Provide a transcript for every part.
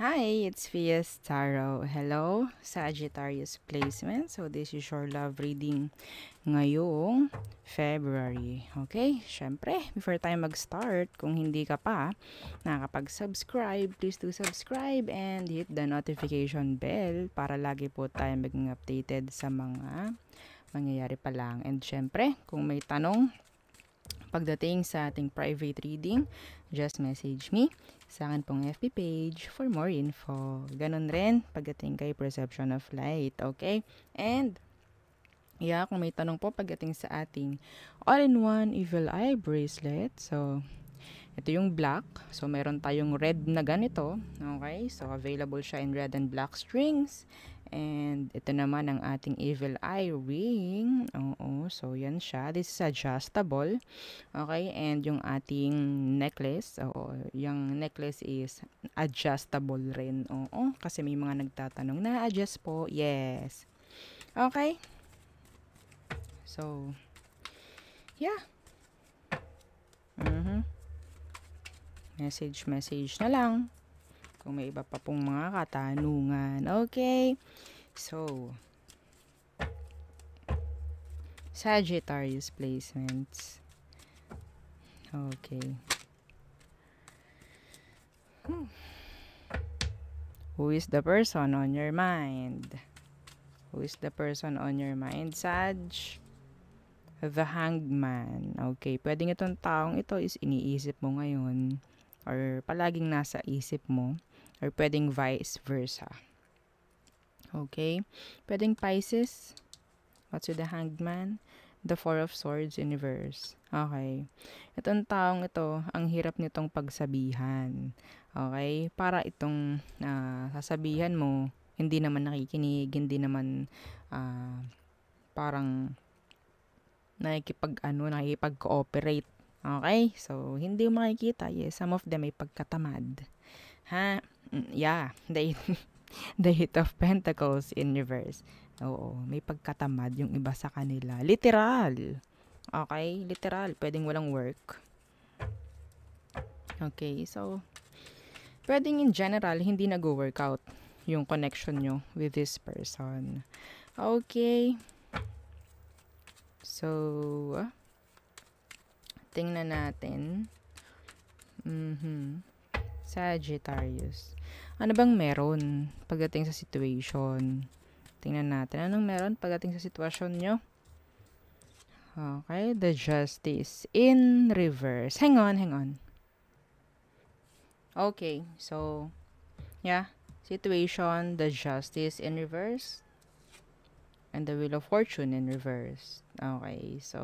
Hi, it's Fias Tarot. Hello, Sagittarius placement. So this is your love reading ngayong February. Okay, syempre, before tayo mag-start, kung hindi ka pa nakakapag-subscribe, please do subscribe and hit the notification bell para lagi po tayo maging updated sa mga mangyayari pa lang. And syempre, kung may tanong pagdating sa ating private reading, just message me sa akin pong FB page for more info. Ganon rin pagdating kay Perception of Light, okay? And, yeah, kung may tanong po pagdating sa ating all-in-one Evil Eye Bracelet, so, ito yung black. So, meron tayong red na ganito. Okay? So, available siya in red and black strings. And, ito naman ang ating Evil Eye ring. Oo. So, yan siya. This is adjustable. Okay? And, yung ating necklace. Oo. Yung necklace is adjustable rin. Oo. Kasi may mga nagtatanong, na-adjust po? Yes. Okay? So, yeah. Message na lang kung may iba pa pong mga katanungan. Okay? So, Sagittarius placements. Okay. Who is the person on your mind? Who is the person on your mind, Sag? The Hangman. Okay, pwedeng itong taong ito is iniisip mo ngayon or palaging nasa isip mo, or pwedeng vice versa. Okay? Pwedeng Pisces. What's with the Hangman? The Four of Swords in reverse. Okay. Itong taong ito, ang hirap nitong pagsabihan. Okay? Para itong sasabihan mo, hindi naman nakikinig, hindi naman parang nakikipag-cooperate. Okay? So, hindi mo makikita. Yes, some of them ay pagkatamad. Ha? Yeah. The Eight of Pentacles in reverse. Oo, may pagkatamad yung iba sa kanila. Literal. Okay? Literal. Pwedeng walang work. Okay, so, pwedeng in general, hindi nag-workout yung connection nyo with this person. Okay. So, tingnan natin. Sagittarius. Ano bang meron pagdating sa situation? Tingnan natin. Anong meron pagdating sa sitwasyon nyo? Okay. The Justice in reverse. Hang on. Okay. So, yeah. Situation, the Justice in reverse. And the Wheel of Fortune in reverse. Okay. So,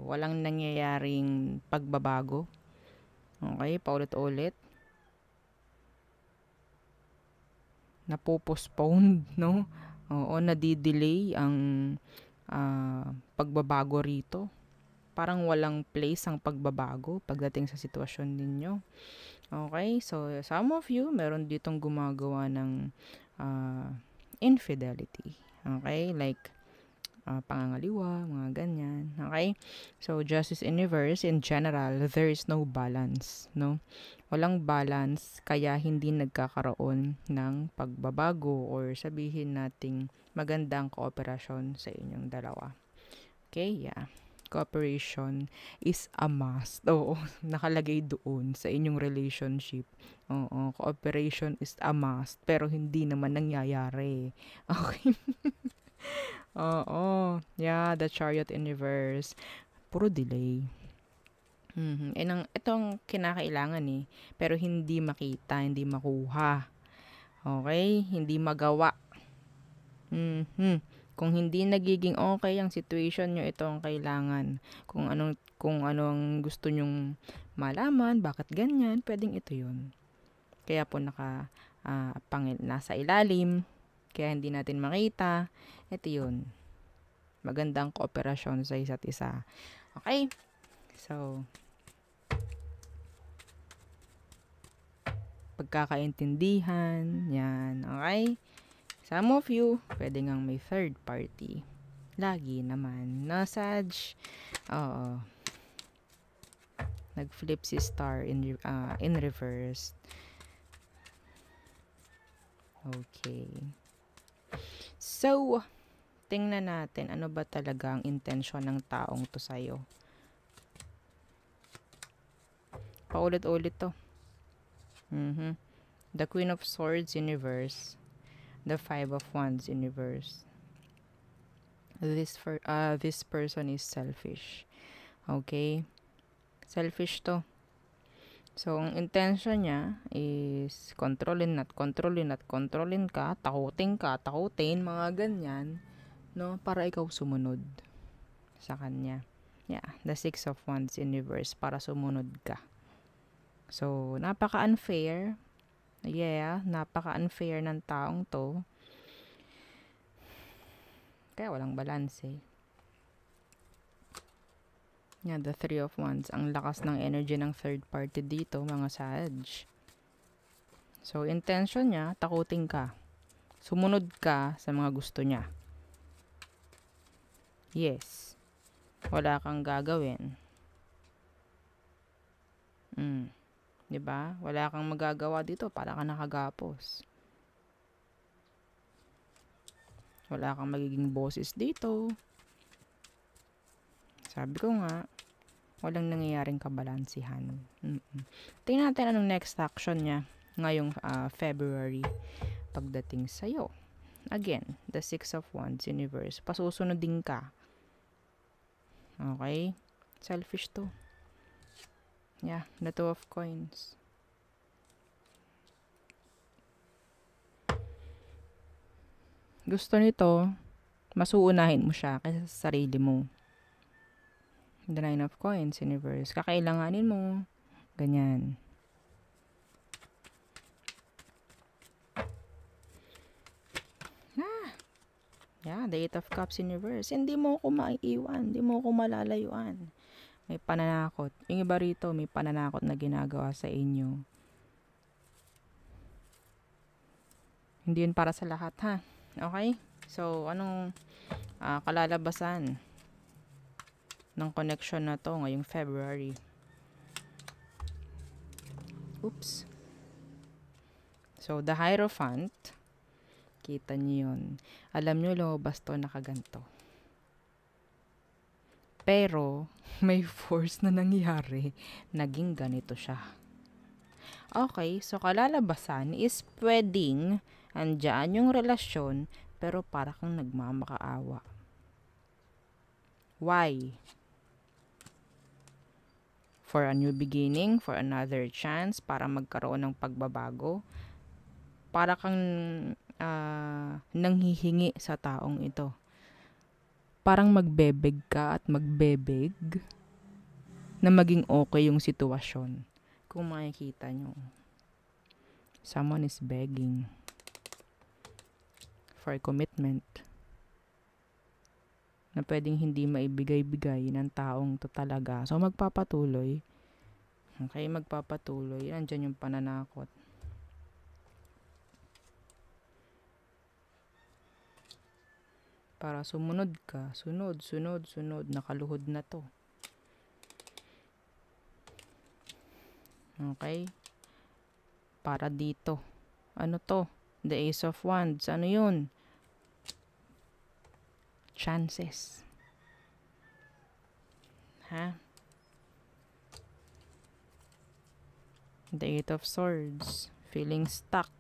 walang nangyayaring pagbabago. Okay. Paulit-ulit. Napopostpone, no? Oo, nadidelay ang pagbabago rito. Parang walang place ang pagbabago pagdating sa sitwasyon ninyo. Okay, so some of you, meron ditong gumagawa ng infidelity. Okay, like pangangaliwa, mga ganyan. Okay? So, justice in reverse, in general, there is no balance, no? Walang balance, kaya hindi nagkakaroon ng pagbabago or sabihin nating magandang kooperasyon sa inyong dalawa. Okay? Yeah. Cooperation is a must. Oo, nakalagay doon sa inyong relationship. Oo, cooperation is a must, pero hindi naman nangyayari. Okay? Oo. Yeah, the Chariot in reverse. Puro delay. Itong kinakailangan eh. Pero hindi makita, hindi makuha. Okay? Hindi magawa. Kung hindi nagiging okay ang situation nyo, ito ang kailangan. Kung anong gusto nyong malaman, bakit ganyan, pwedeng ito yun. Kaya po nasa ilalim, kaya hindi natin makita. Ito yun. Magandang kooperasyon sa isa't isa. Okay? So, pagkakaintindihan, yan. Okay? Some of you, pwede ngang may third party. Lagi naman. No, Sag? Oo. Nag-flip si Star in reverse. Okay. So, tingnan natin ano ba talaga ang intensyon ng taong to sa'yo. Paulit-ulit to. The Queen of Swords universe. The Five of Wands universe. This person is selfish. Okay? Selfish to. So, ang intention niya is controlin ka, takutin, mga ganyan, no? Para ikaw sumunod sa kanya. Yeah, the Six of Wands universe, para sumunod ka. So, napaka-unfair. Yeah, napaka-unfair ng taong to. Kaya walang balance eh. Yeah, the Three of Wands. Ang lakas ng energy ng third party dito, mga Sag. So, intention niya, takutin ka. Sumunod ka sa mga gusto niya. Yes. Wala kang gagawin. Diba? Wala kang magagawa dito para ka nakagapos. Wala kang magiging boses dito. Sabi ko nga, walang nangyayaring kabalansihan. Tingnan natin anong next action niya ngayong February pagdating sa'yo. Again, the Six of Wands universe. Pasusunodin ka. Okay? Selfish to. Yeah, the Two of Coins. Gusto nito, masuunahin mo siya kaysa sa sarili mo. The Nine of Coins universe. Kakailanganin mo. Ganyan. Yeah, the Eight of Cups universe. Hindi mo ako maiiwan. Hindi mo ako malalayuan. May pananakot. Yung iba rito, may pananakot na ginagawa sa inyo. Hindi yun para sa lahat, ha? Okay? So, anong kalalabasan ng connection na to ngayong February? Oops. So, the Hierophant. Kita niyo yun. Alam niyo, lumabas to nakaganto. Pero, may force na nangyari. Naging ganito siya. Okay, so kalalabasan is pwedeng andyan yung relasyon, pero para kang nagmamakaawa. Why? For a new beginning, for another chance, para magkaroon ng pagbabago. Para kang nanghihingi sa taong ito. Parang magbebeg ka at magbebeg na maging okay yung sitwasyon. Kung makikita nyo, someone is begging for commitment na pwedeng hindi maibigay-bigay ng taong to talaga. So, magpapatuloy. Okay, magpapatuloy. Andyan yung pananakot. Para sumunod ka. Sunod. Nakaluhod na to. Okay? Para dito. Ano to? The Ace of Wands. Ano yun? Chances. Ha? The Eight of Swords. Feeling stuck.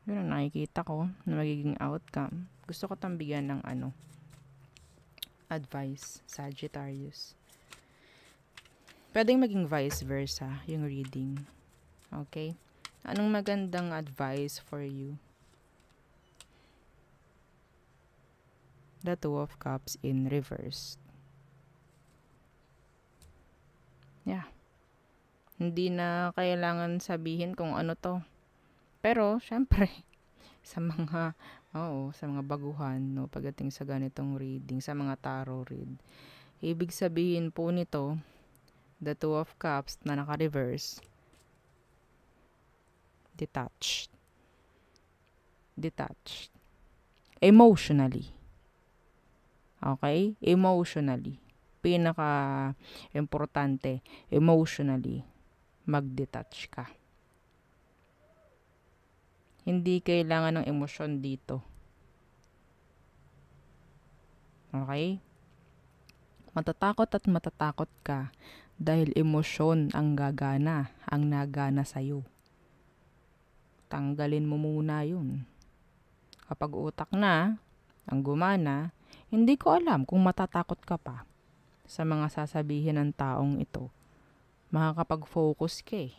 Yun ang nakikita ko na magiging outcome. Gusto ko tambigyan ng advice, Sagittarius. Pwedeng maging vice versa yung reading. Okay? Anong magandang advice for you? The Two of Cups in reverse. Yeah. Hindi na kailangan sabihin kung ano to. Pero, syempre, sa mga baguhan, no, pagdating sa ganitong reading, sa mga tarot read, ibig sabihin po nito, the Two of Cups na naka-reverse, detached. Emotionally. Okay? Emotionally. Pinaka-importante, emotionally, mag-detach ka. Hindi kailangan ng emosyon dito. Okay? Matatakot at matatakot ka dahil emosyon ang nagana sa'yo. Tanggalin mo muna yun. Kapag utak na, ang gumana, hindi ko alam kung matatakot ka pa sa mga sasabihin ng taong ito. Makakapag-focus ka eh.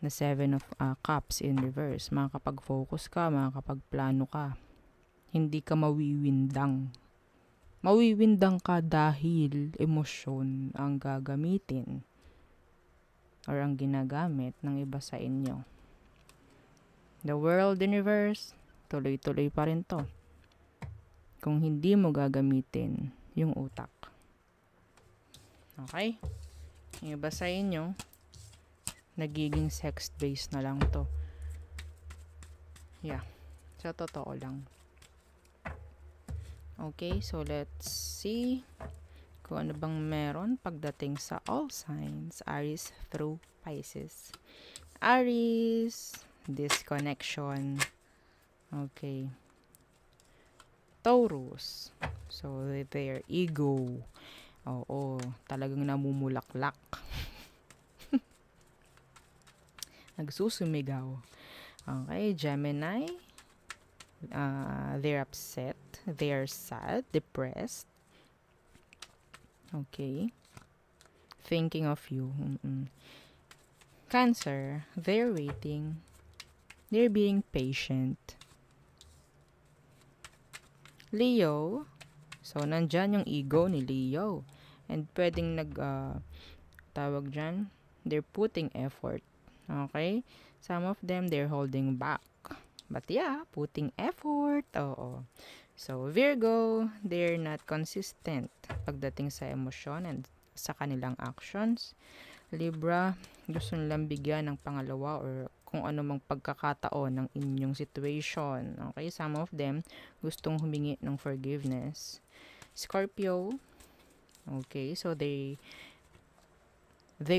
Na 7 of Cups in reverse. Makakapag-focus ka, makakapagplano ka. Hindi ka mawiwindang. Mawiwindang ka dahil emosyon ang gagamitin or ang ginagamit ng iba sa inyo. The world universe, tuloy-tuloy pa rin to. Kung hindi mo gagamitin yung utak. Okay? Yung iba sa inyo, nagiging sex-based na lang to. Yeah. Sa totoo lang. Okay, so let's see kung ano bang meron pagdating sa all signs, Aries through Pisces. Aries, disconnection. Okay. Taurus, so their ego. Oo, talagang namumulaklak. Nagsusumigaw. Okay, Gemini, they're upset, they're sad, depressed. Okay. Thinking of you. Cancer, they're waiting. They're being patient. Leo, so nandyan yung ego ni Leo. And pwedeng tawag dyan, they're putting effort. Okay? Some of them, they're holding back. But yeah, putting effort. Oo. So, Virgo, they're not consistent pagdating sa emosyon and sa kanilang actions. Libra, gusto nilang bigyan ng pangalawa or kung ano mang pagkakataon ng inyong situation. Okay, some of them gustong humingi ng forgiveness. Scorpio, okay, so they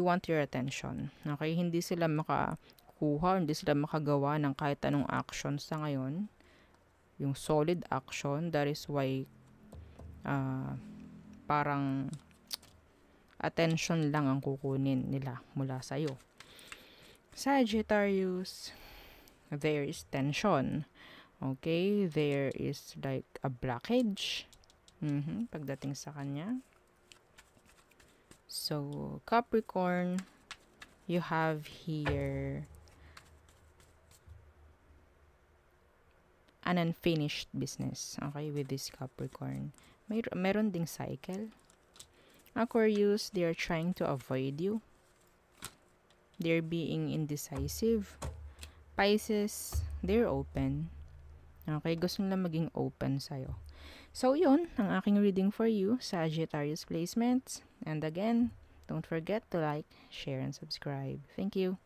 want your attention. Okay, hindi sila makakuha, hindi sila makagawa ng kahit anong action sa ngayon. Yung solid action, that is why parang attention lang ang kukunin nila mula sa'yo. Sagittarius, there is tension. Okay, there is like a blockage pagdating sa kanya. So, Capricorn, you have here an unfinished business. Okay, with this Capricorn. Meron ding cycle. Aquarius, they are trying to avoid you. They're being indecisive. Pisces, they're open. Okay, gusto nila maging open sa'yo. So, yun, ang aking reading for you, Sagittarius placements. And again, don't forget to like, share, and subscribe. Thank you.